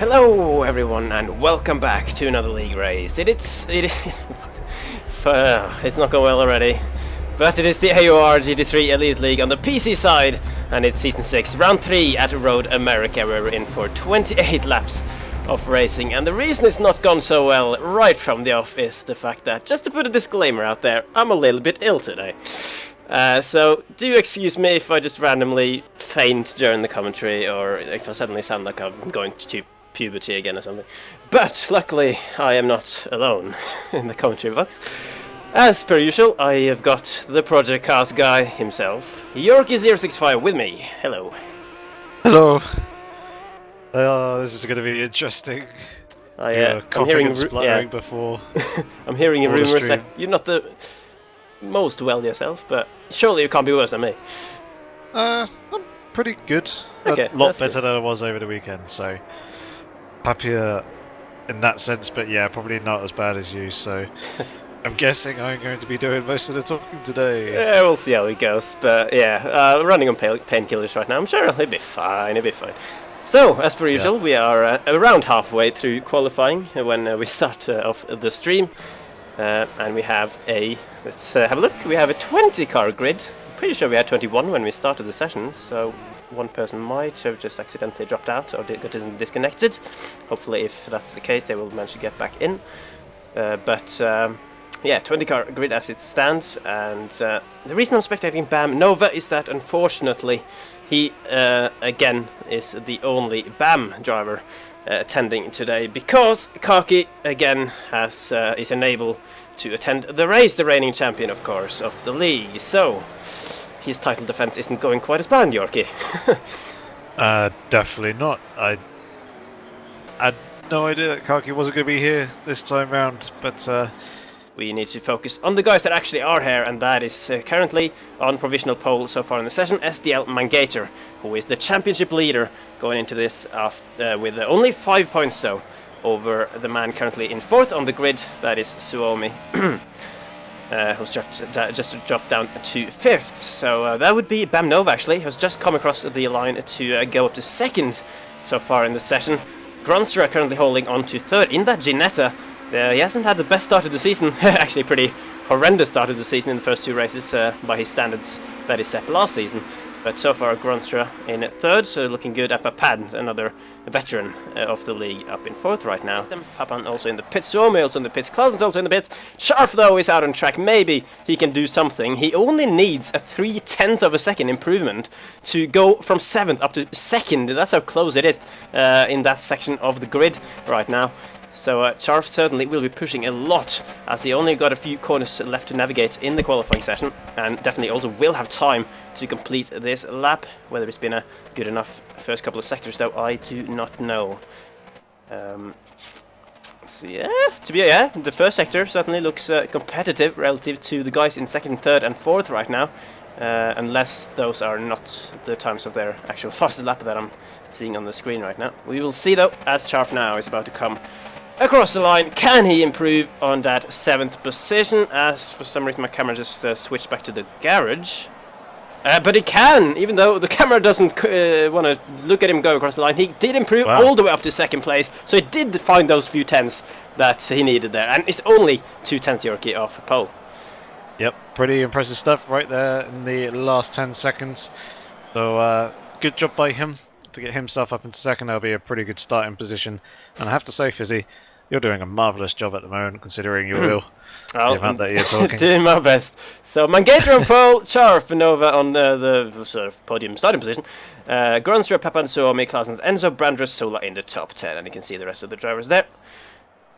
Hello everyone and welcome back to another league race. It's not going well already, but it is the AOR GT3 Elite League on the PC side, and it's Season 6, Round 3 at Road America, where we're in for 28 laps of racing. And the reason it's not gone so well right from the off is the fact that, just to put a disclaimer out there, I'm a little bit ill today. So do excuse me if I just randomly faint during the commentary, or if I suddenly sound like I'm going to puberty again or something. But luckily I am not alone in the commentary box. As per usual, I have got the Project Cast guy himself, Yorkie065, with me. Hello. Hello. This is going to be interesting. I'm hearing and spluttering before. I'm hearing rumors that you're not the most well yourself, but surely you can't be worse than me. I'm pretty good. Okay, a lot better than I was over the weekend, so happier in that sense, but yeah, probably not as bad as you, so I'm guessing I'm going to be doing most of the talking today. Yeah, we'll see how it goes, but yeah, running on painkillers right now. I'm sure it'll be fine, So, as per usual, we are around halfway through qualifying when we start off the stream, and we have let's have a look, we have a 20 car grid. I'm pretty sure we had 21 when we started the session, so one person might have just accidentally dropped out or got disconnected. Hopefully, if that's the case, they will manage to get back in. Yeah, 20 car grid as it stands, and the reason I'm spectating BAM Nova is that unfortunately he again is the only BAM driver attending today, because Kaki again is unable to attend the race, the reigning champion of course of the league, so his title defense isn't going quite as planned, Yorkie. Definitely not. I had no idea that Kaki wasn't going to be here this time round, but we need to focus on the guys that actually are here, and that is currently on provisional pole so far in the session, SDL Mangator, who is the championship leader going into this with only 5 points though over the man currently in 4th on the grid, that is Suomi. Who's just dropped down to 5th, so that would be BAM Nova actually, who's just come across the line to go up to 2nd so far in the session. Gronstra currently holding on to 3rd in that Ginetta. He hasn't had the best start of the season, actually pretty horrendous start of the season in the first 2 races by his standards that he set last season. But so far Gronstra in 3rd, so looking good. And Papan, another veteran of the league, up in 4th right now. Papan also in the pits, Suomi also in the pits, Clausen's also in the pits. Scharf though is out on track, maybe he can do something. He only needs a 0.3 of a second improvement to go from 7th up to 2nd, that's how close it is in that section of the grid right now. So Scharf certainly will be pushing a lot, as he only got a few corners left to navigate in the qualifying session, and definitely also will have time to complete this lap. Whether it's been a good enough first couple of sectors though, I do not know. So yeah, the first sector certainly looks competitive relative to the guys in 2nd, 3rd and 4th right now, unless those are not the times of their actual fastest lap that I'm seeing on the screen right now. We will see though, as Scharf now is about to come across the line. Can he improve on that 7th position? As for some reason my camera just switched back to the garage. But he can, even though the camera doesn't want to look at him go across the line. He did improve all the way up to 2nd place, so he did find those few tenths that he needed there. And it's only 2 tenths, Yorkie, off pole. Yep, pretty impressive stuff right there in the last 10 seconds. So good job by him to get himself up into 2nd. That'll be a pretty good starting position. And I have to say, Fizzy, you're doing a marvellous job at the moment, considering you're ill. The amount that you're talking. Doing my best. So Mangator on pole, Scharf, Nova on the sort of podium starting position. Gronstra, Papan, Suomi, Clausen's, Enzo, Brandress, Sola in the top 10. And you can see the rest of the drivers there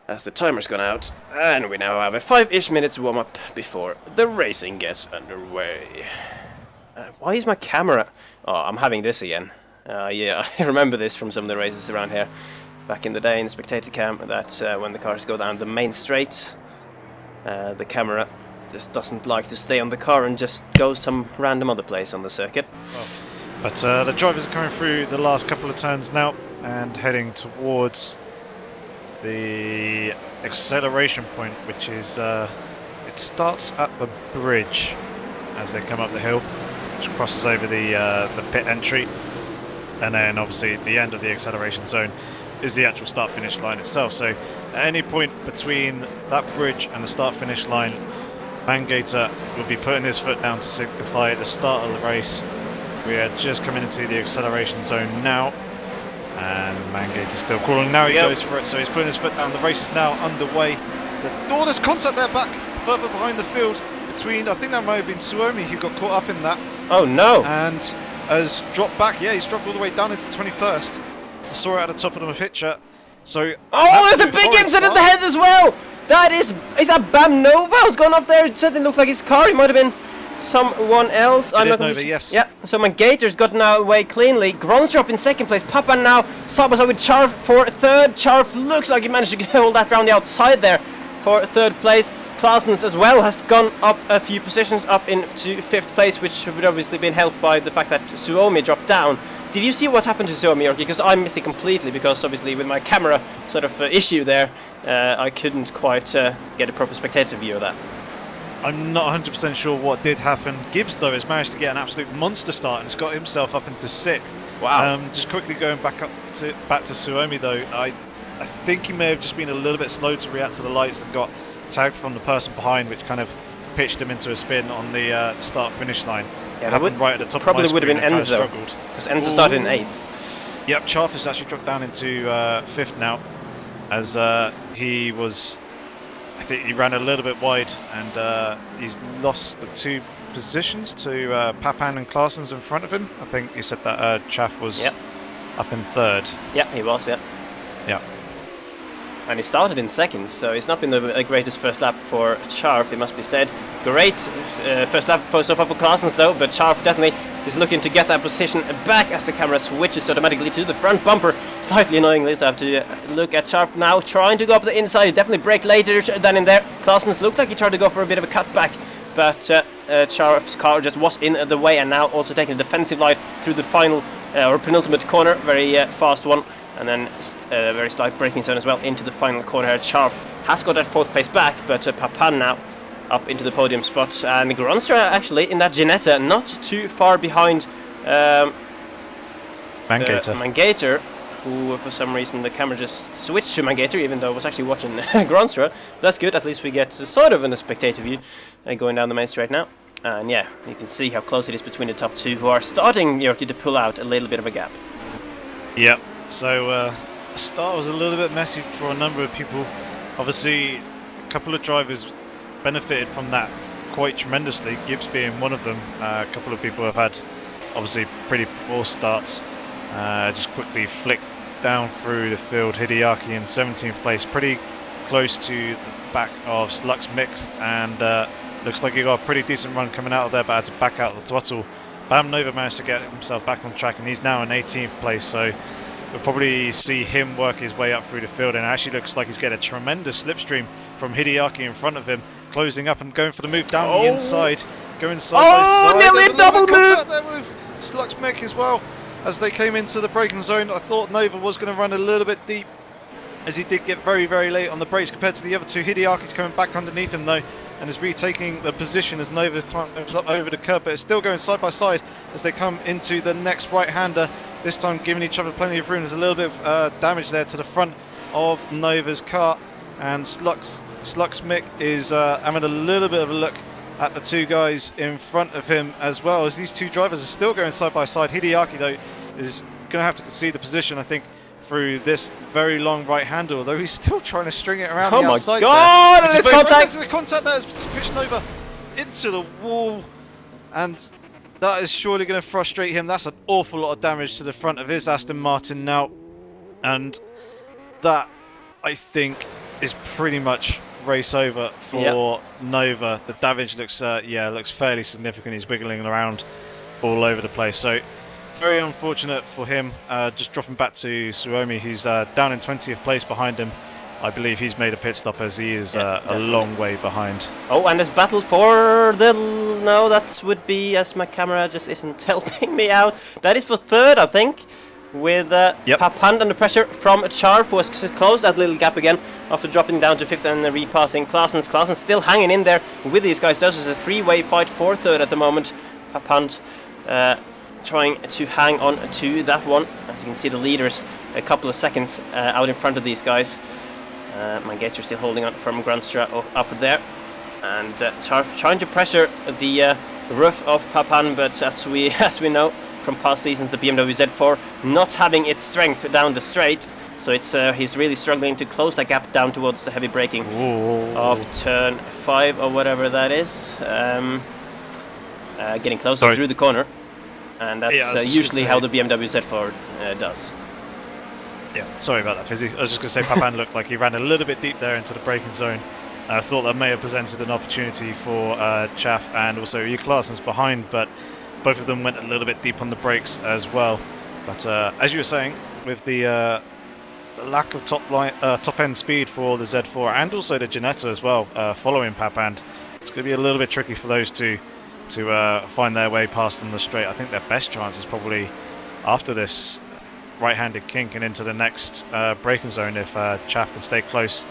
as the timer's gone out. And we now have a 5-ish minutes warm-up before the racing gets underway. Why is my camera... Oh, I'm having this again. Yeah, I remember this from some of the races around here back in the day in the spectator cam, that when the cars go down the main straight, the camera just doesn't like to stay on the car and just goes some random other place on the circuit. But the drivers are coming through the last couple of turns now and heading towards the acceleration point, which is it starts at the bridge as they come up the hill, which crosses over the pit entry, and then obviously the end of the acceleration zone is the actual start-finish line itself. So at any point between that bridge and the start-finish line, Mangator will be putting his foot down to signify the start of the race. We are just coming into the acceleration zone now, and Mangator's still crawling. Now he goes for it, so he's putting his foot down. The race is now underway. Oh, there's contact there back further behind the field between, I think that might have been Suomi who got caught up in that. Oh no! And has dropped back. Yeah, he's dropped all the way down into 21st. I saw it at the top of the picture. So there's a big incident ahead as well. That is that Bam Nova who's gone off there? It certainly looked like his car. It might have been someone else. I'm not Nova, yes. Yeah. So Mangator's gotten away cleanly. Gronstra up in second place. Papan now Sabasa with Charf for third. Charf looks like he managed to hold that round the outside there for third place. Claessen's as well has gone up a few positions up into fifth place, which would obviously been helped by the fact that Suomi dropped down. Did you see what happened to Suomi, Yorki? Because I missed it completely, because obviously with my camera sort of issue there, I couldn't quite get a proper spectator view of that. I'm not 100% sure what did happen. Gibbs, though, has managed to get an absolute monster start and has got himself up into 6th. Wow. Just quickly going back to Suomi, though, I think he may have just been a little bit slow to react to the lights and got tagged from the person behind, which kind of pitched him into a spin on the start-finish line. Yeah, that would right at the top probably of my would have been Enzo, because Enzo started in 8th. Yep, Charf has actually dropped down into 5th now, as he was, I think he ran a little bit wide, and he's lost the 2 positions to Papan and Claessen's in front of him. I think you said that Chaff was up in 3rd. Yeah, he was, yeah. Yeah. And he started in 2nd, so it's not been the greatest first lap for Charf, it must be said. Great first lap so far for Claessen's though, but Charf definitely is looking to get that position back as the camera switches automatically to the front bumper. Slightly annoyingly, so I have to look at Charf now, trying to go up the inside. He definitely braked later than in there. Claessen's looked like he tried to go for a bit of a cutback, but Charf's car just was in the way, and now also taking a defensive line through the final or penultimate corner, very fast one. And then a very slight braking zone as well into the final corner here. Charf has got that 4th place back, but Papan now up into the podium spot. And Gronstra actually in that Ginetta, not too far behind Mangator, who for some reason the camera just switched to Mangator, even though I was actually watching Gronstra. That's good, at least we get sort of a spectator view going down the main straight now. And yeah, you can see how close it is between the top 2, who are starting, Yorkie, to pull out a little bit of a gap. Yep. So the start was a little bit messy for a number of people. Obviously, a couple of drivers benefited from that quite tremendously, Gibbs being one of them. A couple of people have had, obviously, pretty poor starts. Just quickly flicked down through the field. Hideaki in 17th place, pretty close to the back of Slux Mix, and looks like he got a pretty decent run coming out of there, but had to back out the throttle. Bam Nova managed to get himself back on track, and he's now in 18th place, so we'll probably see him work his way up through the field, and it actually looks like he's getting a tremendous slipstream from Hideaki in front of him, closing up and going for the move down the inside, going side by side. Nearly a double move! There with Slux Mech as well, as they came into the braking zone. I thought Nova was going to run a little bit deep, as he did get very, very late on the brakes compared to the other 2. Hideaki's coming back underneath him though, and is retaking the position as Nova climbs up over the curb, but it's still going side by side as they come into the next right-hander, this time giving each other plenty of room. There's a little bit of damage there to the front of Nova's car, and Slux Mick is having a little bit of a look at the 2 guys in front of him, as well as these 2 drivers are still going side by side. Hideaki though is going to have to concede the position, I think, through this very long right hander, although he's still trying to string it around the outside. Oh my god! There. And it's contact! The contact there has pushed Nova into the wall, and that is surely going to frustrate him. That's an awful lot of damage to the front of his Aston Martin now, and that, I think, is pretty much race over for Nova. The damage looks looks fairly significant. He's wiggling around all over the place, so very unfortunate for him. Just dropping back to Suomi, who's down in 20th place behind him. I believe he's made a pit stop, as he is a long way behind. Oh, and there's battle for the... No, that would be, as my camera just isn't helping me out. That is for 3rd, I think, with Papan under pressure from Charf, who has closed that little gap again after dropping down to 5th and repassing Claessen's. Claessen's still hanging in there with these guys. This is a 3-way fight for 3rd at the moment. Papan trying to hang on to that one. As you can see, the leaders a couple of seconds out in front of these guys. Mangator still holding on from Grundstra up there, and Charf trying to pressure the roof of Papan, but as we know from past seasons, the BMW Z4 not having its strength down the straight, so it's he's really struggling to close that gap down towards the heavy braking of turn 5 or whatever that is. Getting closer through the corner, and that's usually how the BMW Z4 does. Yeah, sorry about that, Fizzy. I was just going to say Papan looked like he ran a little bit deep there into the braking zone. I thought that may have presented an opportunity for Chaff and also E. Claessen's behind, but both of them went a little bit deep on the brakes as well. But as you were saying, with the lack of top end speed for the Z4 and also the Ginetta as well, following Papan, it's going to be a little bit tricky for those two to find their way past on the straight. I think their best chance is probably after this right-handed kink and into the next braking zone if Chaff can stay close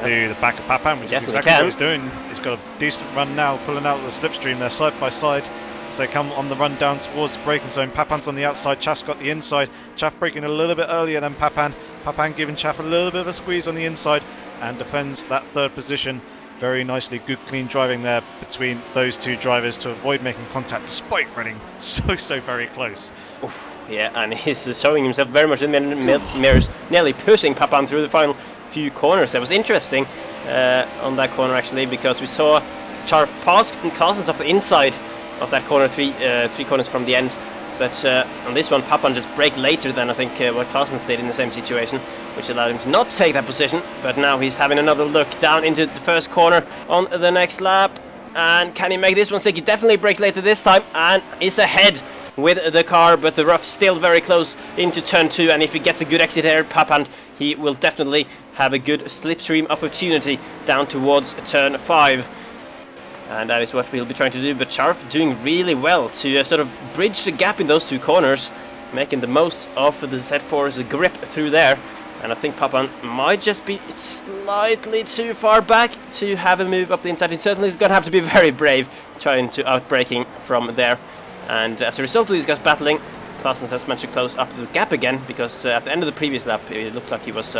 to the back of Papan, which is exactly what he's doing. He's got a decent run now, pulling out the slipstream. They're side by side as they come on the run down towards the braking zone. Papan's on the outside, Chaff's got the inside. Chaff braking a little bit earlier than Papan. Papan giving Chaff a little bit of a squeeze on the inside and defends that third position very nicely. Good clean driving there between those two drivers to avoid making contact despite running so very close. Oof, yeah, and he's showing himself very much in the mirrors, nearly pushing Papan through the final few corners. That was interesting on that corner actually, because we saw Charf pass Claessen's off the inside of that corner, three corners from the end. But on this one, Papan just braked later than I think what Claessen's did in the same situation, which allowed him to not take that position. But now he's having another look down into the first corner on the next lap. And can he make this one stick? He definitely braked later this time and is ahead with the car, but the rough's still very close into turn 2, and if he gets a good exit here, Papan, he will definitely have a good slipstream opportunity down towards turn 5. And that is what we'll be trying to do, but Charf doing really well to sort of bridge the gap in those two corners, making the most of the Z4's grip through there. And I think Papan might just be slightly too far back to have a move up the inside. He certainly is going to have to be very brave trying to outbraking from there. And as a result of these guys battling, Claessen has managed to close up the gap again, because at the end of the previous lap it looked like he was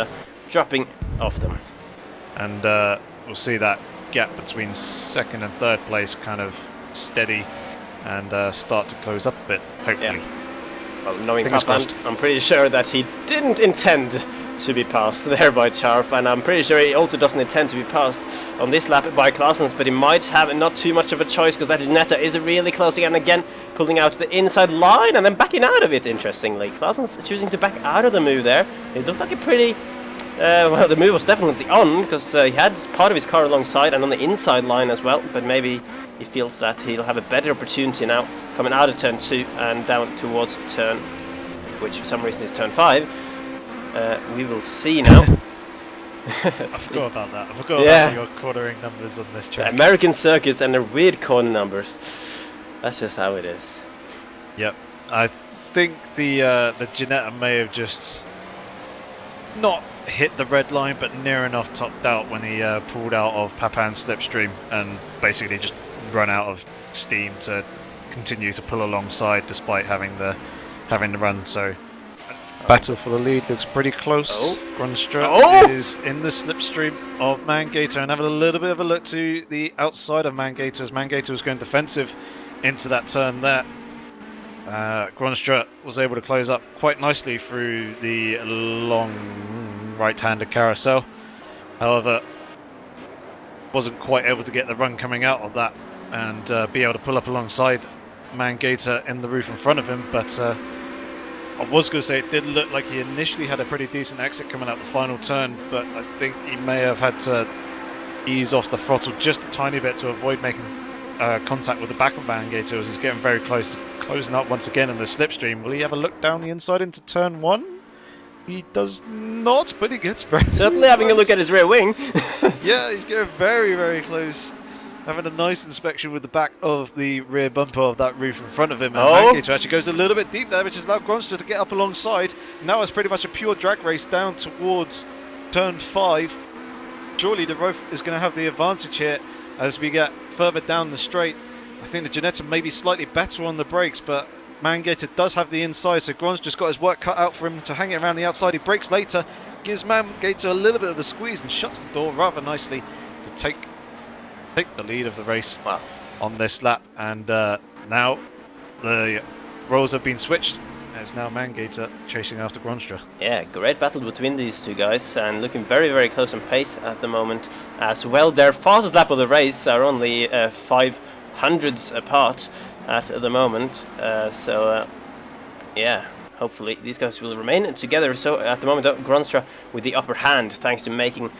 dropping off them. And we'll see that gap between second and third place kind of steady and start to close up a bit, hopefully. Yeah. Well, knowing Papan, I'm pretty sure that he didn't intend to be passed there by Charf, and I'm pretty sure he also doesn't intend to be passed on this lap by Claessen's, but he might have not too much of a choice, because that Ginetta is really close again, pulling out the inside line and then backing out of it, interestingly. Claessen's choosing to back out of the move there. It looked like a pretty... well, the move was definitely on, because he had part of his car alongside and on the inside line as well, but maybe he feels that he'll have a better opportunity now coming out of turn 2 and down towards turn, which for some reason is turn 5. We will see now. I forgot about that. I forgot about your cornering numbers on this track. American circuits and their weird corner numbers. That's just how it is. Yep. I think the Ginetta may have just not hit the red line, but near enough topped out when he pulled out of Papan's slipstream and basically just run out of steam to continue to pull alongside despite having the run. So battle for the lead looks pretty close. Grundstra is in the slipstream of Mangator and having a little bit of a look to the outside of Mangator as Mangator was going defensive into that turn there. Grundstra was able to close up quite nicely through the long right-handed carousel. However, wasn't quite able to get the run coming out of that and be able to pull up alongside Mangator in the roof in front of him, but I was going to say it did look like he initially had a pretty decent exit coming out the final turn, but I think he may have had to ease off the throttle just a tiny bit to avoid making contact with the back of Mangator as he's getting very close, closing up once again in the slipstream. Will he have a look down the inside into turn 1? He does not, but he gets very certainly having a look at his rear wing. Yeah, he's getting very close. Having a nice inspection with the back of the rear bumper of that roof in front of him. And Mangator actually goes a little bit deep there, which has allowed Grundstra to get up alongside. Now it's pretty much a pure drag race down towards turn 5. Surely the roof is going to have the advantage here as we get further down the straight. I think the Ginetta may be slightly better on the brakes, but Mangator does have the inside, so Gron's just got his work cut out for him to hang it around the outside. He breaks later, gives Mangator a little bit of a squeeze and shuts the door rather nicely to take the lead of the race on this lap. And now the roles have been switched. There's now Mangator chasing after Gronstra. Yeah, great battle between these two guys, and looking very, very close on pace at the moment as well. Their fastest lap of the race are only 500ths apart at the moment. Yeah, hopefully these guys will remain together. So at the moment, Gronstra with the upper hand, thanks to making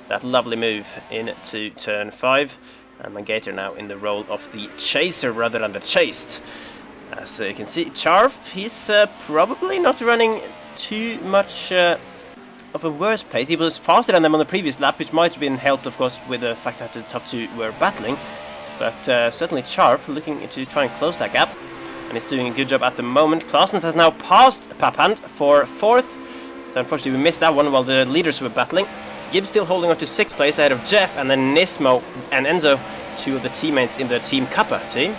that lovely move into turn 5. And Mangator now in the role of the chaser rather than the chased. As you can see, Charf, he's probably not running too much of a worse pace. He was faster than them on the previous lap, which might have been helped, of course, with the fact that the top two were battling. But certainly Charf looking to try and close that gap, and he's doing a good job at the moment. Claessens has now passed Papand for 4th, so unfortunately we missed that one while the leaders were battling. Gibbs still holding on to 6th place ahead of Jeff, and then Nismo and Enzo, two of the teammates in the Team Kappa team.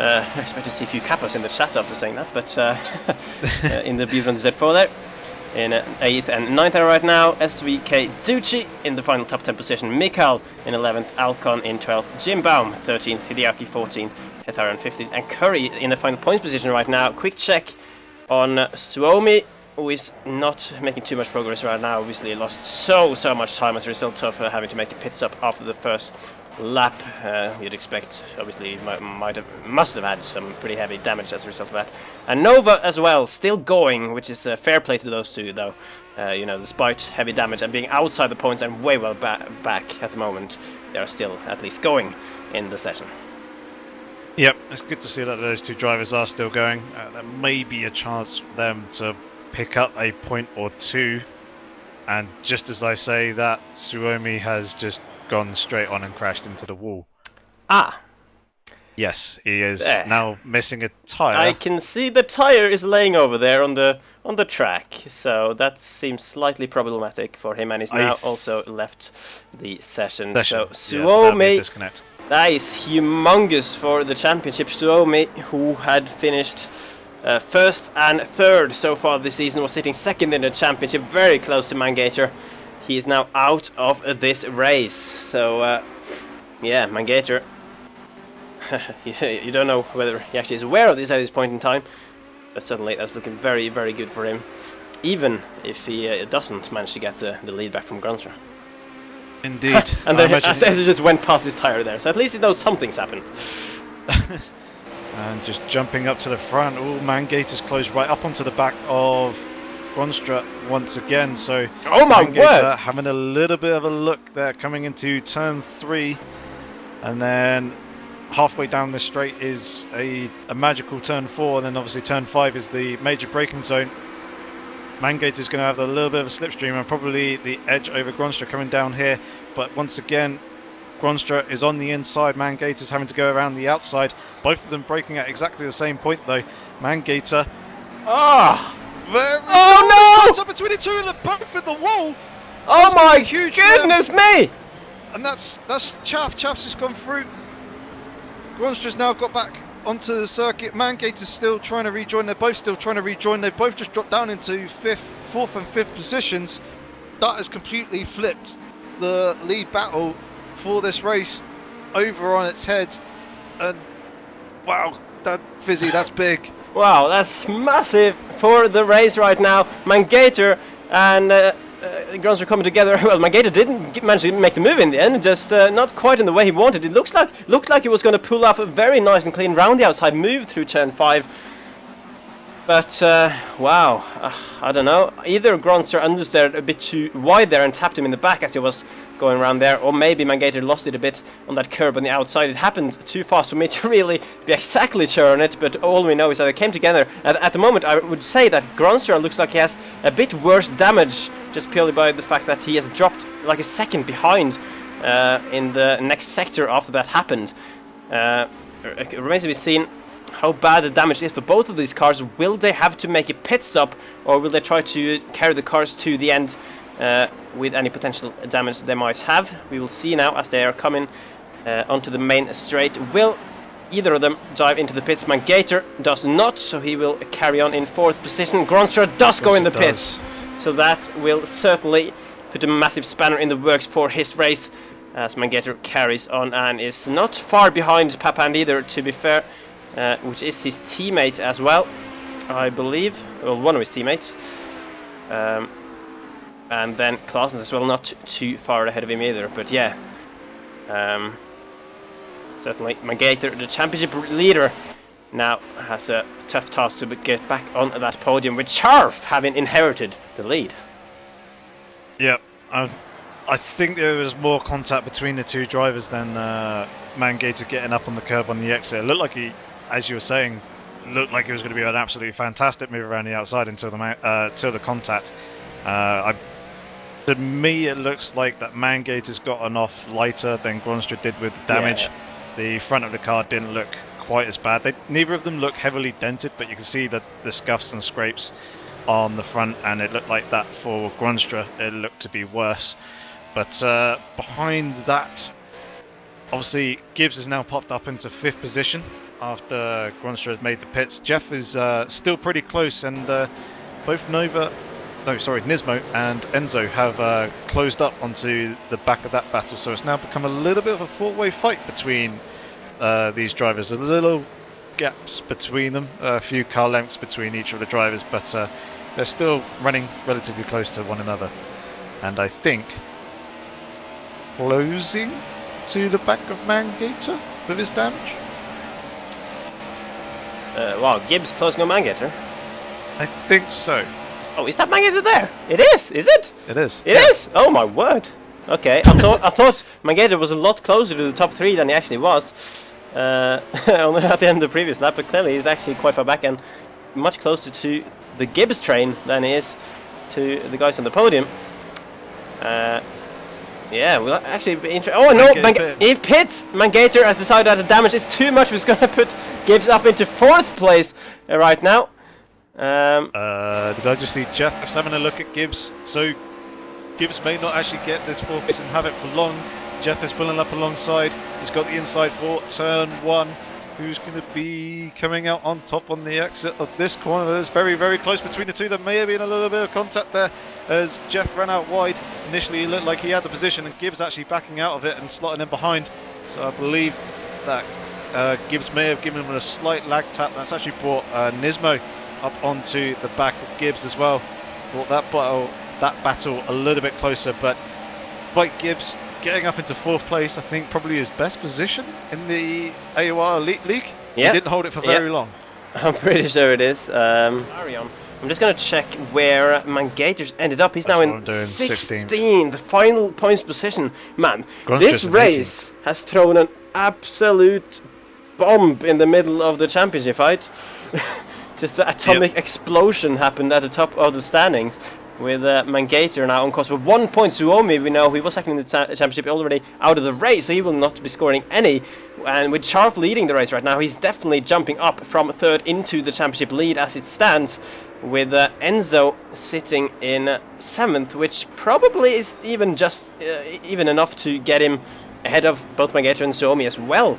I expect to see a few Kappas in the chat after saying that, but in the B1 Z4 there. In 8th and 9th right now, SVK Ducci in the final top 10 position, Mikhail in 11th, Alcon in 12th, Jim Baum 13th, Hideaki 14th, Hethar in 15th, and Curry in the final points position right now. Quick check on Suomi, who is not making too much progress right now. Obviously lost so much time as a result of having to make a pit stop after the first lap. You'd expect, obviously, must have had some pretty heavy damage as a result of that. And Nova as well, still going, which is fair play to those two, though. You know, despite heavy damage and being outside the points and way well back at the moment, they are still at least going in the session. Yep, it's good to see that those two drivers are still going. There may be a chance for them to pick up a point or two. And just as I say that, Suomi has just gone straight on and crashed into the wall. Ah! Yes, he is now missing a tyre. I can see the tyre is laying over there on the track, so that seems slightly problematic for him, and he's now also left the session. So Suomi, that is humongous for the championship. Suomi, who had finished 1st and 3rd so far this season, was sitting 2nd in the championship, very close to Mangator. He is now out of this race. So, yeah, Mangator, you don't know whether he actually is aware of this at this point in time, but suddenly that's looking very, very good for him, even if he doesn't manage to get the lead back from Gronstra. Indeed. And then it just went past his tyre there, so at least he knows something's happened. And just jumping up to the front, Mangator's closed right up onto the back of Gronstra once again, so oh my word! Having a little bit of a look there, coming into turn 3, and then halfway down the straight is a magical turn 4, and then obviously turn 5 is the major braking zone. Mangator's going to have a little bit of a slipstream and probably the edge over Gronstra coming down here, but once again Gronstra is on the inside, Mangator's having to go around the outside, both of them braking at exactly the same point though. Mangator oh no! Up between the two and both in the wall. Oh my goodness me! And that's Chaff. Chaff's just gone through. Gronstra's now got back onto the circuit. Mangator's still trying to rejoin. They're both still trying to rejoin. They've both just dropped down into 4th and 5th positions. That has completely flipped the lead battle for this race over on its head. And wow, that's big. Wow, that's massive for the race right now. Mangator and Gronstra coming together. Well, Mangator didn't manage to make the move in the end, just not quite in the way he wanted. It looked like he was going to pull off a very nice and clean round the outside move through turn 5. But wow, I don't know. Either Gronstra understeered a bit too wide there and tapped him in the back as he was going around there, or maybe Mangator lost it a bit on that curb on the outside. It happened too fast for me to really be exactly sure on it, but all we know is that they came together. At the moment, I would say that Gronstra looks like he has a bit worse damage, just purely by the fact that he has dropped like a second behind in the next sector after that happened. It remains to be seen how bad the damage is for both of these cars. Will they have to make a pit stop, or will they try to carry the cars to the end with any potential damage they might have? We will see now as they are coming onto the main straight. Will either of them dive into the pits. Mangator does not, so he will carry on in 4th position. Gronstra does go in the pits, so that will certainly put a massive spanner in the works for his race, as Mangator carries on and is not far behind Papand either, to be fair, which is his teammate as well, I believe. Well, one of his teammates. And then Claessen's as well, not too far ahead of him either. But yeah, certainly Mangator, the championship leader, now has a tough task to get back on that podium, with Charf having inherited the lead. Yep, I think there was more contact between the two drivers than Mangator getting up on the curb on the exit. It looked like he, as you were saying, looked like it was going to be an absolutely fantastic move around the outside until the contact. To me, it looks like that Mangator's gotten off lighter than Gronstra did with the damage. Yeah. The front of the car didn't look quite as bad. Neither of them look heavily dented, but you can see the scuffs and scrapes on the front, and it looked like that for Gronstra. It looked to be worse. But behind that, obviously, Gibbs has now popped up into 5th position after Gronstra has made the pits. Jeff is still pretty close, and both Nismo and Enzo have closed up onto the back of that battle, so it's now become a little bit of a four-way fight between these drivers. There's little gaps between them, a few car lengths between each of the drivers, but they're still running relatively close to one another. And I think closing to the back of Mangator with his damage. Wow, Gibbs closing on Mangator? I think so. Oh, is that Mangator there? It is it? It is. It is? Oh my word. Okay, I thought Mangator was a lot closer to the top 3 than he actually was at the end of the previous lap, but clearly he's actually quite far back and much closer to the Gibbs train than he is to the guys on the podium. Yeah, well, actually be interesting. Oh no, he pits! Mangator has decided that the damage is too much. He's going to put Gibbs up into 4th place right now. Did I just see Jeff having a look at Gibbs? So Gibbs may not actually get this 4th place and have it for long. Jeff is pulling up alongside. He's got the inside for turn 1. Who's going to be coming out on top on the exit of this corner? It's very, very close between the two. There may have been a little bit of contact there as Jeff ran out wide. Initially, he looked like he had the position, and Gibbs actually backing out of it and slotting in behind. So I believe that Gibbs may have given him a slight lag tap. That's actually brought Nismo up onto the back of Gibbs as well. Brought that battle a little bit closer, but Mike Gibbs getting up into 4th place, I think probably his best position in the AOR Elite League. Yeah. He didn't hold it for very long. I'm pretty sure it is. I'm just going to check where Mangator's ended up. He's now in 16, the final points position. Man, this race has thrown an absolute bomb in the middle of the championship fight. Just an atomic explosion happened at the top of the standings, with Mangator now on course for 1 point. Suomi, we know he was second in the championship, already out of the race, so he will not be scoring any. And with Charf leading the race right now, he's definitely jumping up from 3rd into the championship lead as it stands, with Enzo sitting in 7th, which probably is even enough to get him ahead of both Mangator and Suomi as well.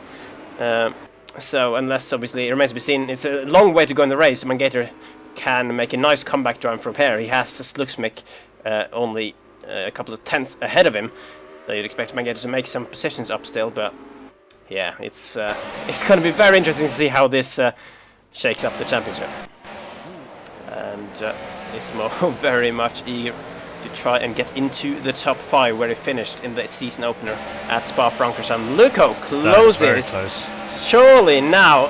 So unless, obviously, it remains to be seen. It's a long way to go in the race. Mangator can make a nice comeback drive from here. He has Sluxmic only a couple of tenths ahead of him, so you'd expect Mangator to make some positions up still. But yeah, it's going to be very interesting to see how this shakes up the championship. And Ismo very much eager to try and get into the top 5, where he finished in the season opener at Spa-Francorchamps. Luco closes. Close. Surely now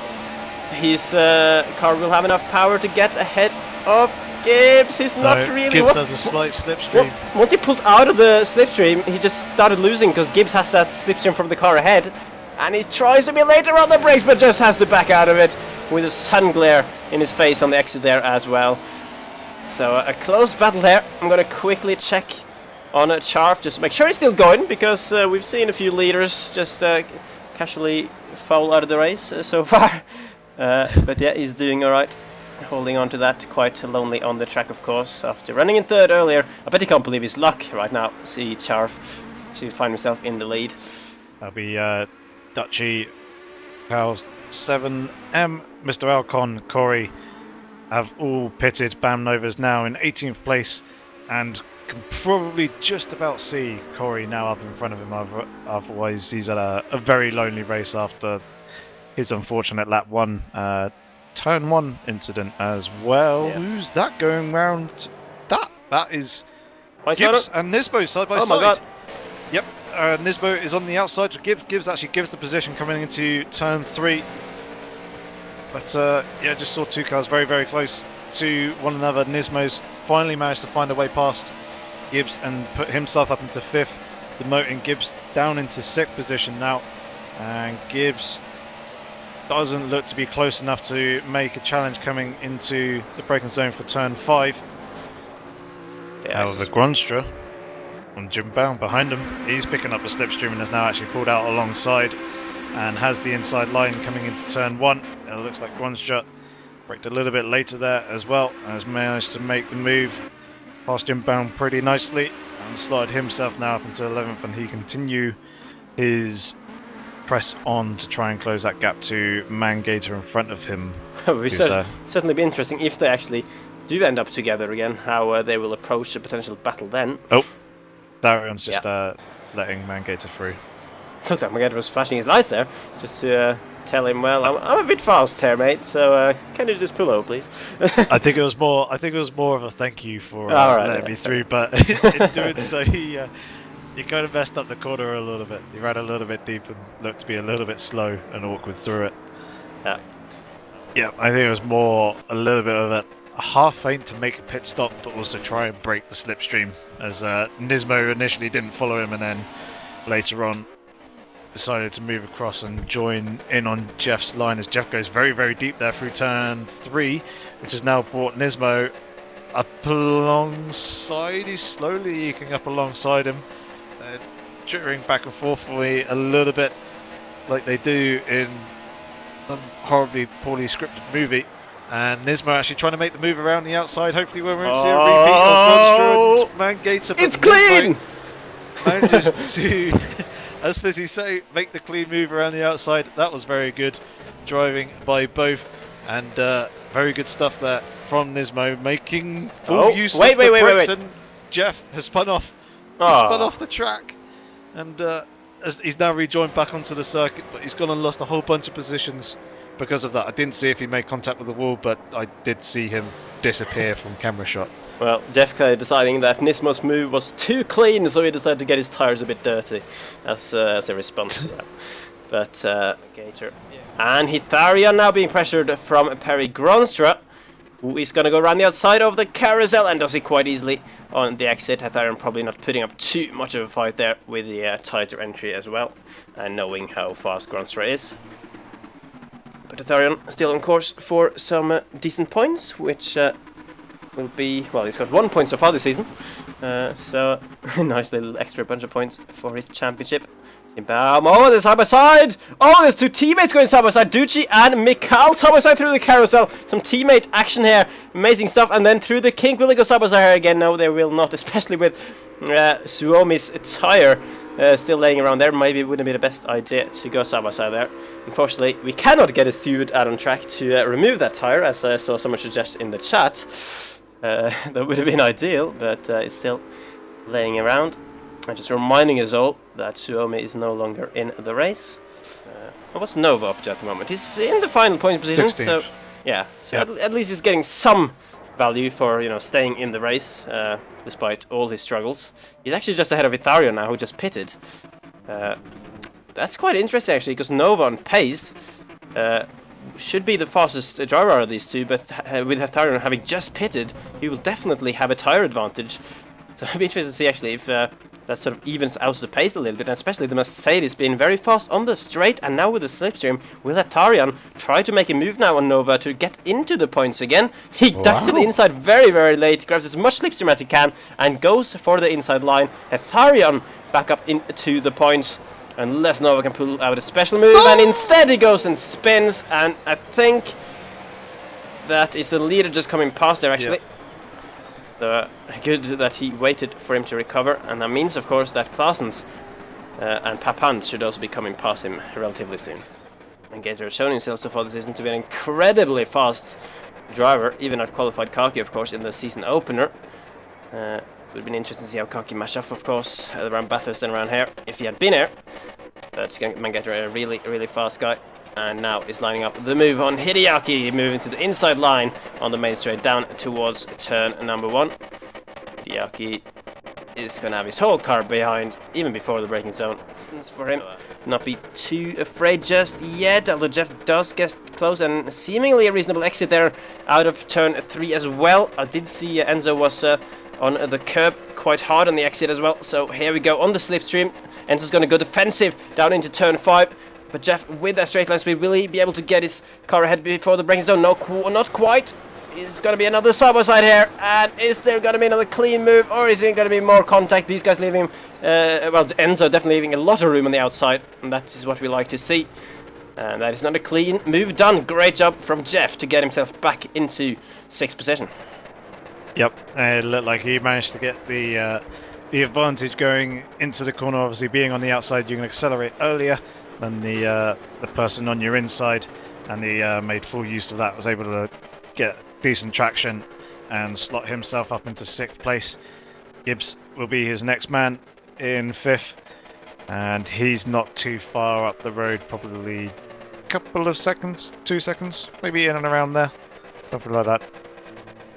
his car will have enough power to get ahead of Gibbs. He's not really. Gibbs has a slight slipstream. Once he pulled out of the slipstream, he just started losing because Gibbs has that slipstream from the car ahead, and he tries to be later on the brakes, but just has to back out of it with a sun glare in his face on the exit there as well. So a close battle there. I'm going to quickly check on Charf just to make sure he's still going, because we've seen a few leaders just casually fall out of the race so far. But yeah, he's doing alright, holding on to that, quite lonely on the track, of course, after running in 3rd earlier. I bet he can't believe his luck right now. See Charf to find himself in the lead. That'll be Dutchy, 7M, Mr. Alcon, Corey have all pitted. Bam Nova's now in 18th place and can probably just about see Corey now up in front of him. Otherwise, he's at a very lonely race after his unfortunate lap 1, turn 1 incident as well. Yeah. Who's that going round? That is Hi, Gibbs Simon. and Nisbo side by Oh side. my god. Yep, Nisbo is on the outside. Gibbs actually gives the position coming into turn 3. But yeah, just saw two cars very, very close to one another. Nismo's finally managed to find a way past Gibbs and put himself up into 5th, demoting Gibbs down into 6th position now. And Gibbs doesn't look to be close enough to make a challenge coming into the braking zone for turn 5. Yeah, However, Gronstra on Jim Bound behind him, he's picking up the slipstream and has now actually pulled out alongside and has the inside line coming into turn 1. It looks like Gronstra braked a little bit later there as well and has managed to make the move past Jim Bound pretty nicely and slotted himself now up into 11th, and he continue his press on to try and close that gap to Mangator in front of him. It would certainly be interesting if they actually do end up together again, how they will approach a potential battle then. Oh, Darion's just letting Mangator through. Looked like Mangator was flashing his lights there, just to tell him, well, I'm a bit fast here, mate, so can you just pull over, please? I think it was more of a thank you for letting me through, but in doing so, he kind of messed up the corner a little bit. He ran a little bit deep and looked to be a little bit slow and awkward through it. Yeah, I think it was more a little bit of a half feint to make a pit stop, but also try and break the slipstream, as Nismo initially didn't follow him and then later on decided to move across and join in on Jeff's line as Jeff goes very, very deep there through turn 3, which has now brought Nismo up alongside. He's slowly eking up alongside him, jittering back and forth for me a little bit like they do in some horribly poorly scripted movie. And Nismo actually trying to make the move around the outside. Hopefully we won't see a repeat of Mangator. It's clean! Manages to, as Fizzy say, make the clean move around the outside. That was very good driving by both. And very good stuff there from Nismo, making full use of the brakes. And Jeff has spun off. He's spun off the track. And he's now rejoined back onto the circuit, but he's gone and lost a whole bunch of positions because of that. I didn't see if he made contact with the wall, but I did see him disappear from camera shot. Well, Jeff deciding that Nismo's move was too clean, so he decided to get his tires a bit dirty as a response to that. But Gator and Hitharion now being pressured from Perry Gronstra, who is going to go around the outside of the carousel and does it quite easily on the exit. Hitharion probably not putting up too much of a fight there with the tighter entry as well, and knowing how fast Gronstra is. But Hitharion still on course for some decent points, which will be, well, he's got 1 point so far this season, so nice little extra bunch of points for his championship. Oh, they're side by side! Oh, there's two teammates going side by side, Ducci and Mikhail side by side through the carousel. Some teammate action here, amazing stuff. And then through the kink, will they go side by side here again? No, they will not, especially with Suomi's tire still laying around there. Maybe it wouldn't be the best idea to go side by side there. Unfortunately, we cannot get a steward out on track to remove that tire, as I saw someone suggest in the chat. That would have been ideal, but it's still laying around. And just reminding us all that Suomi is no longer in the race. What's Nova up to at the moment? He's in the final point position, 16th. So yeah, so at least he's getting some value for staying in the race despite all his struggles. He's actually just ahead of Hitharion now, who just pitted. That's quite interesting actually, because Nova on pace should be the fastest driver out of these two, but with Hitharion having just pitted, he will definitely have a tire advantage. So it'll be interesting to see actually if that sort of evens out the pace a little bit, and especially the Mercedes being very fast on the straight, and now with the slipstream, will Hitharion try to make a move now on Nova to get into the points again? He ducks to the inside very, very late, grabs as much slipstream as he can, and goes for the inside line. Hitharion back up into the points, unless Nova can pull out a special move, and instead he goes and spins, and I think that is the leader just coming past there actually. So good that he waited for him to recover, and that means of course that Claessens and Papan should also be coming past him relatively soon. Mangator has shown himself so far this season to be an incredibly fast driver, even at qualified Kaki, of course, in the season opener. Would have been interesting to see how Kaki match up, of course, around Bathurst and around here, if he had been here. But Mangator, a really fast guy. And now is lining up the move on Hideaki, moving to the inside line on the main straight down towards turn number 1. Hideaki is going to have his whole car behind, even before the braking zone. For him, not be too afraid just yet, although Jeff does get close and seemingly a reasonable exit there out of turn 3 as well. I did see Enzo was on the curb quite hard on the exit as well, so here we go on the slipstream. Enzo's going to go defensive down into turn 5. But Jeff, with that straight line speed, will he be able to get his car ahead before the braking zone? No, not quite. Is going to be another side-by-side here. And is there going to be another clean move? Or is it going to be more contact? These guys leaving him... well, Enzo definitely leaving a lot of room on the outside. And that is what we like to see. And that is not a clean move done. Great job from Jeff to get himself back into 6th position. Yep, it looked like he managed to get the advantage going into the corner. Obviously, being on the outside, you can accelerate earlier than the person on your inside, and he made full use of that, was able to get decent traction and slot himself up into 6th place. Gibbs will be his next man in 5th, and he's not too far up the road, probably a couple of seconds, 2 seconds, maybe in and around there, something like that.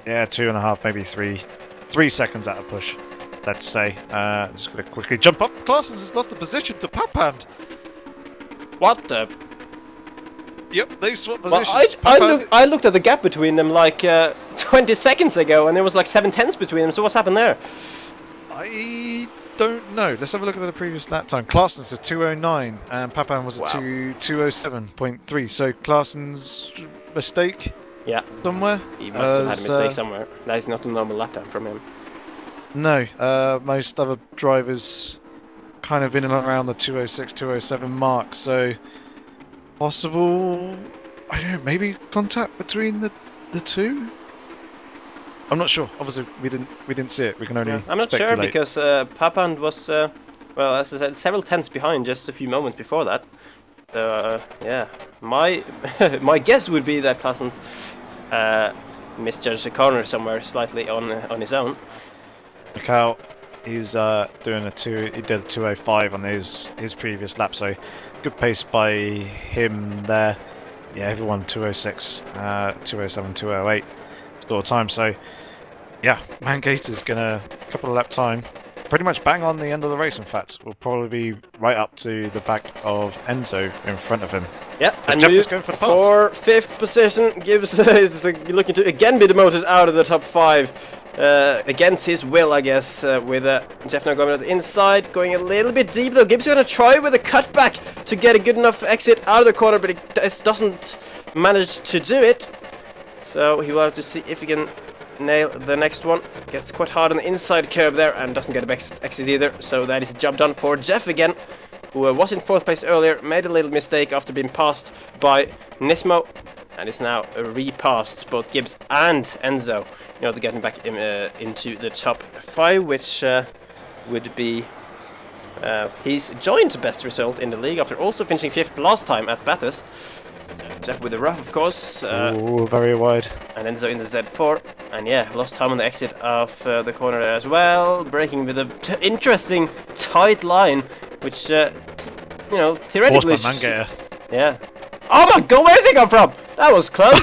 Yeah, 2.5, maybe 3 seconds at a push, let's say. Just going to quickly jump up. Claassens has lost the position to Papand. What the? Yep, they've swapped positions. Well, I looked at the gap between them like 20 seconds ago, and there was like 7/10 between them. So what's happened there? I don't know. Let's have a look at the previous lap time. Claassens a 2:09, and Papan was a 2:07.3. So Claassen's mistake. Yeah. Somewhere. He must have had a mistake somewhere. That is not a normal lap time from him. No. Most other drivers kind of in and around the 2:06, 2:07 mark. So possible, I don't know, maybe contact between the two. I'm not sure. Obviously, we didn't see it. We can only. I'm not speculate. sure because Papand was well, as I said, several tenths behind just a few moments before that. So yeah, my my guess would be that Claassens misjudged the corner somewhere slightly on his own. Mikhail, he's doing he did a 2:05 on his previous lap, so good pace by him there. Yeah, everyone 2:06, 2:07, 2:08 score time. So yeah, Mangator's gonna couple of lap time, pretty much bang on the end of the race. In fact, will probably be right up to the back of Enzo in front of him. Yeah, and Jeff is going for the pass. For 5th position. Gibbs is looking to again be demoted out of the top 5. Against his will, I guess, with Jeff now going to the inside, going a little bit deep though. Gibbs going to try with a cutback to get a good enough exit out of the corner, but he doesn't manage to do it. So he will have to see if he can nail the next one. Gets quite hard on the inside curb there and doesn't get a exit either. So that is a job done for Jeff again, who was in 4th place earlier, made a little mistake after being passed by Nismo, and is now repassed both Gibbs and Enzo in order to get him back into the top 5, which would be his joint best result in the league after also finishing 5th last time at Bathurst. Jeff with the rough, of course. Ooh, very wide. And Enzo in the Z4. And yeah, lost time on the exit of the corner there as well. Braking with an interesting tight line, which, you know, theoretically... Mangator. Yeah. Oh my god, where's he come from? That was close.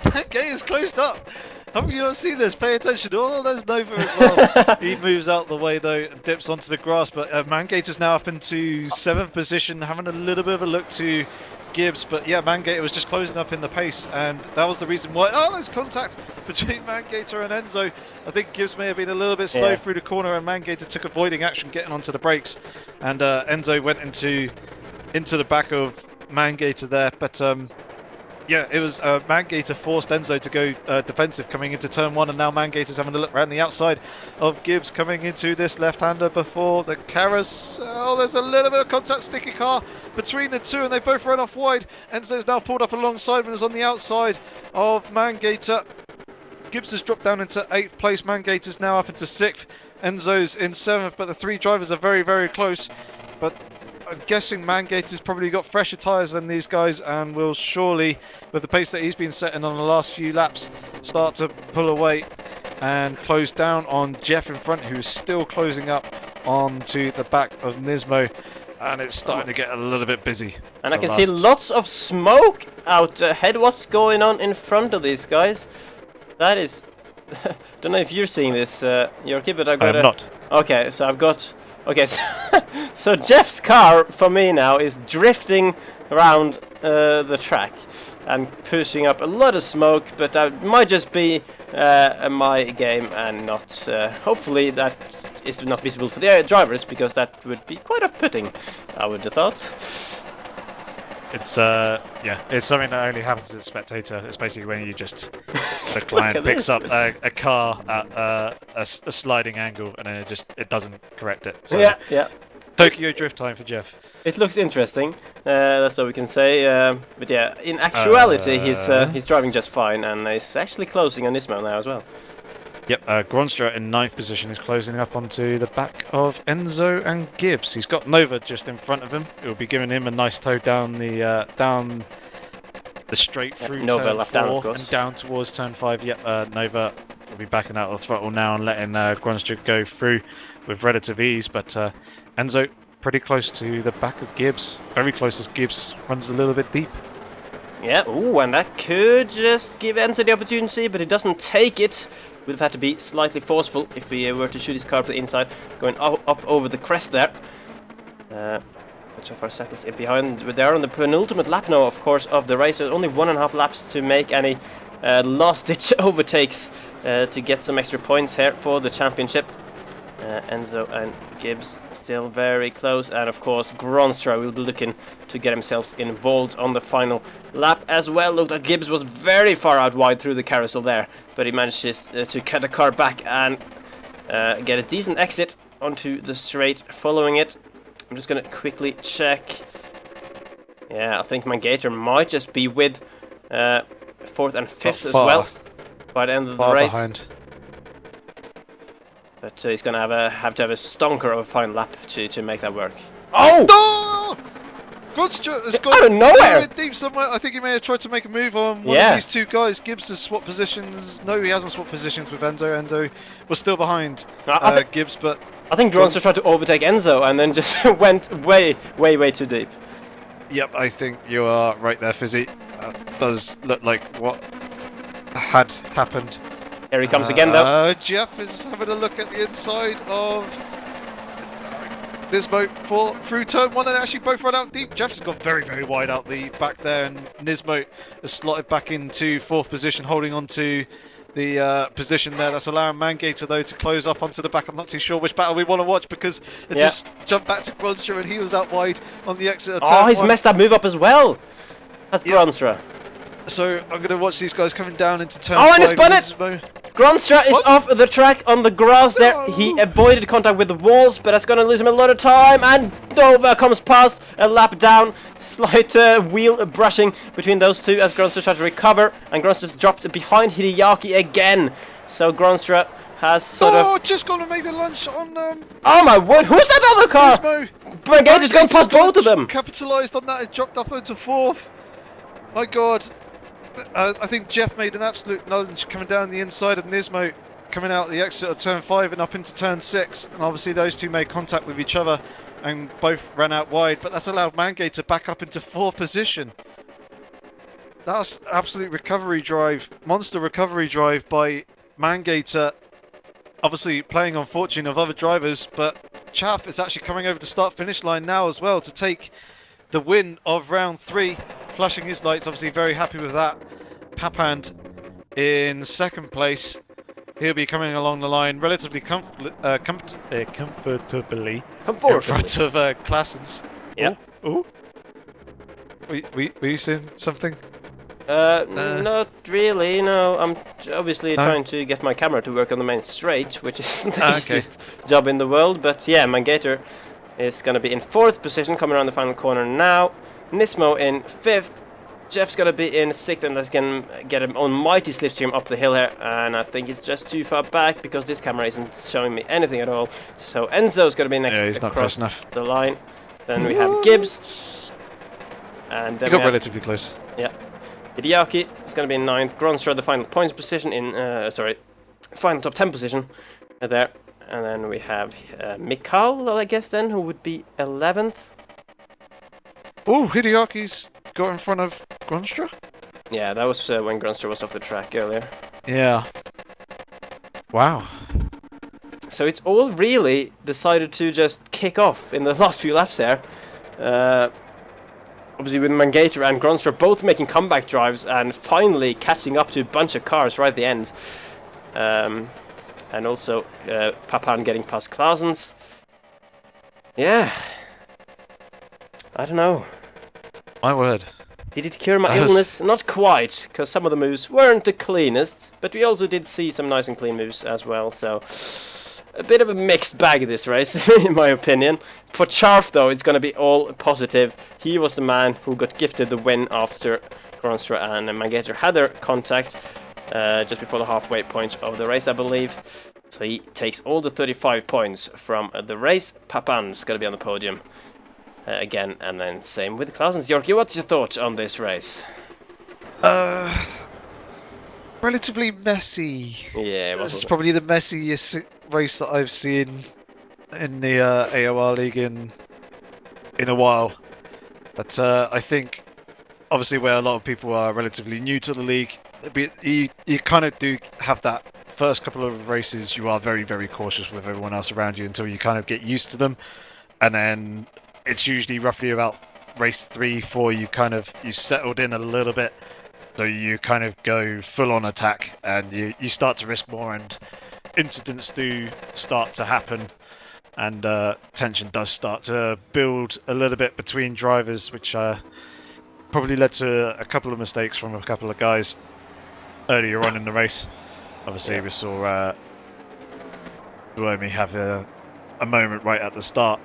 Mangator's closed up. Have you not seen this? Pay attention. Oh, there's Nova as well. He moves out the way though and dips onto the grass, but Mangator's now up into 7th position, having a little bit of a look to Gibbs, but yeah, Mangator was just closing up in the pace, and that was the reason why. Oh, there's contact between Mangator and Enzo. I think Gibbs may have been a little bit slow through the corner, and Mangator took avoiding action, getting onto the brakes, and Enzo went into the back of Mangator there. But yeah, it was Mangator forced Enzo to go defensive coming into turn 1, and now Mangator's having a look around the outside of Gibbs coming into this left-hander before the Carras. Oh, there's a little bit of contact, sticky car between the two, and they both run off wide. Enzo's now pulled up alongside and is on the outside of Mangator. Gibbs has dropped down into 8th place. Mangator's now up into 6th. Enzo's in 7th, but the 3 drivers are very, very close. But I'm guessing Mangator's probably got fresher tyres than these guys and will surely, with the pace that he's been setting on the last few laps, start to pull away and close down on Jeff in front, who's still closing up onto the back of Nismo. And it's starting to get a little bit busy. And I can see lots of smoke out ahead. What's going on in front of these guys? That is... don't know if you're seeing this, Yorkie, but I've got I am not. Okay, so I've got... Okay, so, so Jeff's car, for me now, is drifting around the track and pushing up a lot of smoke, but that might just be my game and not... hopefully that is not visible for the drivers, because that would be quite off-putting, I would have thought. It's yeah, it's something that only happens as a spectator. It's basically when you just the client picks up a car at a sliding angle and then it doesn't correct it. So Yeah. Tokyo drift time for Jeff. It looks interesting. That's all we can say. But yeah, in actuality, he's driving just fine, and he's actually closing on Nismo now as well. Yep, Gronstra in 9th position is closing up onto the back of Enzo and Gibbs. He's got Nova just in front of him. It will be giving him a nice tow down the straight through Nova turn left 4 down, of course. and down towards turn 5. Yep, Nova will be backing out of the throttle now and letting Gronstra go through with relative ease. But Enzo pretty close to the back of Gibbs. Very close as Gibbs runs a little bit deep. Yeah, ooh, and that could just give Enzo the opportunity, but he doesn't take it. Would have had to be slightly forceful if we were to shoot his car to the inside, going up over the crest there. But so far seconds in behind. They are on the penultimate lap now, of course, of the race. There's only 1.5 laps to make any last-ditch overtakes to get some extra points here for the championship. Enzo and Gibbs still very close, and of course Gronstra will be looking to get himself involved on the final lap as well. Looked like Gibbs was very far out wide through the carousel there, but he manages to cut the car back and get a decent exit onto the straight following it. I'm just going to quickly check. Yeah, I think Mangator might just be with 4th and 5th as well by the end of the race. Behind. But he's going to have to have a stonker of a final lap to make that work. Oh! Gronstra has got out of nowhere! Deep somewhere. I think he may have tried to make a move on one of these two guys. Gibbs has swapped positions. No, he hasn't swapped positions with Enzo. Enzo was still behind Gibbs, but... I think Gronstra tried to overtake Enzo and then just went way too deep. Yep, I think you are right there, Fizzy. Does look like what had happened. Here he comes again, though. Jeff is having a look at the inside of Nismo through turn 1, and actually both run out deep. Jeff's gone very wide out the back there, and Nismo has slotted back into 4th position, holding on to the position there. That's allowing Mangator, though, to close up onto the back. I'm not too sure which battle we want to watch, because it just jumped back to Gronstra, and he was out wide on the exit of turn 1. He's messed that move up as well. That's Gronstra. So I'm going to watch these guys coming down into turn 5. And he spun it! Gronstra is off the track on the grass there. He avoided contact with the walls, but that's going to lose him a lot of time. And Nova comes past, a lap down. Slight wheel brushing between those two as Gronstra tries to recover. And Gronstra's dropped behind Hideaki again. So Gronstra has sort of... just going to make the lunch on... oh my word, who's that other car? Mangator's going past both of them. Capitalised on that, it dropped off into 4th. My God. I think Jeff made an absolute lunge coming down the inside of Nismo, coming out the exit of turn 5 and up into turn 6, and obviously those two made contact with each other and both ran out wide, but that's allowed Mangator to back up into 4th position. That's absolute recovery drive, monster recovery drive by Mangator, obviously playing on fortune of other drivers, but Chaff is actually coming over the start-finish line now as well to take the win of round 3. Flashing his lights, obviously very happy with that. Papand in 2nd place. He'll be coming along the line relatively comfortably in front of Claessens. Yeah. Oh. Were you saying something? Not really, no. I'm obviously trying to get my camera to work on the main straight, which is the easiest job in the world. But yeah, Mangator is going to be in 4th position, coming around the final corner now. Nismo in 5th. Jeff's going to be in 6th, and that's going to get him on mighty slipstream up the hill here. And I think it's just too far back because this camera isn't showing me anything at all. So Enzo's going to be next he's not close enough. the line. Then we have Gibbs. And then You got relatively close. Yeah. Hideaki is going to be in 9th. Gronstra, the final points position in... final top 10 position there. And then we have Mikhail, I guess, then, who would be 11th. Oh, Hideaki's got in front of Gronstra? Yeah, that was when Gronstra was off the track earlier. Yeah. Wow. So it's all really decided to just kick off in the last few laps there. Obviously with Mangator and Gronstra both making comeback drives and finally catching up to a bunch of cars right at the end. And also Papan getting past Clausens. Yeah. I don't know. My word. Did it cure my illness? Not quite, because some of the moves weren't the cleanest, but we also did see some nice and clean moves as well, so a bit of a mixed bag this race, in my opinion. For Charf, though, it's going to be all positive. He was the man who got gifted the win after Gronstra and Mangator had their contact just before the halfway point of the race, I believe. So he takes all the 35 points from the race. Papan's going to be on the podium. Again, and then same with Clausens. Yorkie, what's your thoughts on this race? Relatively messy. Yeah, this is probably the messiest race that I've seen in the AOR league in a while. But I think, obviously, where a lot of people are relatively new to the league, you kind of do have that first couple of races. You are very, very cautious with everyone else around you until you kind of get used to them, and then it's usually roughly about race 3, 4, you've settled in a little bit, so you kind of go full on attack and you start to risk more, and incidents do start to happen, and tension does start to build a little bit between drivers, which probably led to a couple of mistakes from a couple of guys earlier on in the race. Obviously, we saw Duomi have a moment right at the start,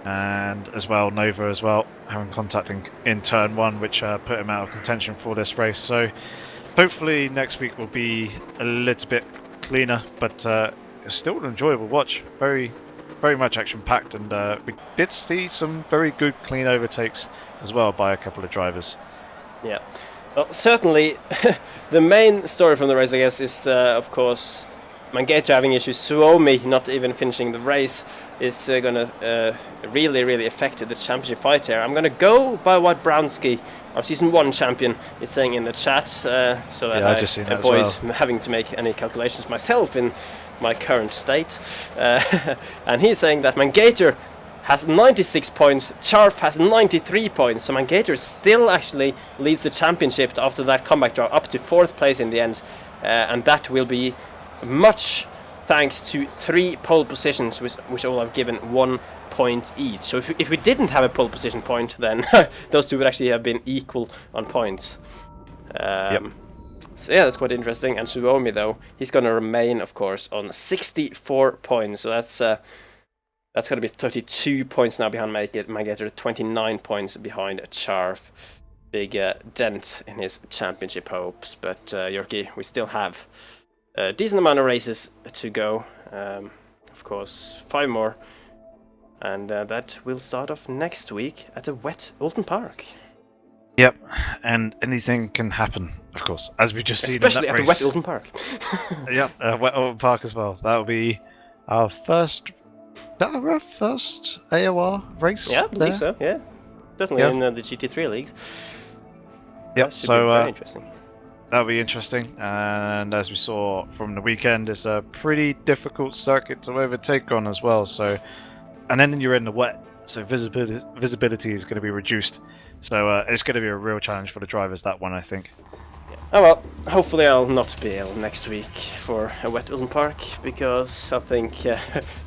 and as well Nova as well having contact in turn 1, which put him out of contention for this race. So hopefully next week will be a little bit cleaner, but it's still an enjoyable watch. Very, very much action packed, and we did see some very good clean overtakes as well by a couple of drivers. Yeah, well, certainly the main story from the race, I guess, is of course Mangator having issues. Suomi not even finishing the race is going to really, really affect the championship fight here. I'm going to go by what Brownsky, our Season 1 champion, is saying in the chat, so that I avoid having to make any calculations myself in my current state. And he's saying that Mangator has 96 points, Charf has 93 points, so Mangator still actually leads the championship after that comeback draw up to 4th place in the end, and that will be much thanks to 3 pole positions, which all have given 1 point each. So if we didn't have a pole position point, then those two would actually have been equal on points. So yeah, that's quite interesting. And Suomi, though, he's going to remain, of course, on 64 points. So that's going to be 32 points now behind Mangator, 29 points behind Charf. Big dent in his championship hopes. But Yorkie, we still have a decent amount of races to go. Of course, 5 more. And that will start off next week at a wet Oulton Park. Yep, and anything can happen, of course, as we just seen in that race. Especially at the wet Oulton Park. Yep, wet Oulton Park as well. That will be our first AOR race. Yeah, I believe so, yeah. Definitely in the GT3 leagues. Yep, so very interesting. That'll be interesting, and as we saw from the weekend, it's a pretty difficult circuit to overtake on as well. So, and then you're in the wet, so visibility is going to be reduced. So it's going to be a real challenge for the drivers, that one, I think. Yeah. Oh well, hopefully I'll not be ill next week for a wet Oulton Park, because I think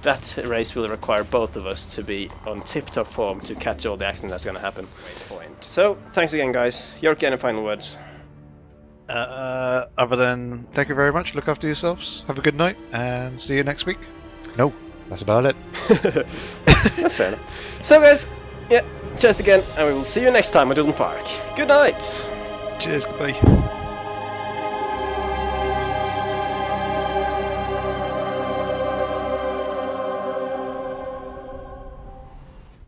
that race will require both of us to be on tip-top form to catch all the action that's going to happen. Great point. So, thanks again, guys. Yorkie, any final words? Other than thank you very much, look after yourselves, have a good night, and see you next week. No, that's about it. That's fair enough. So guys, cheers again, and we will see you next time at Oulton Park. Good night! Cheers, goodbye.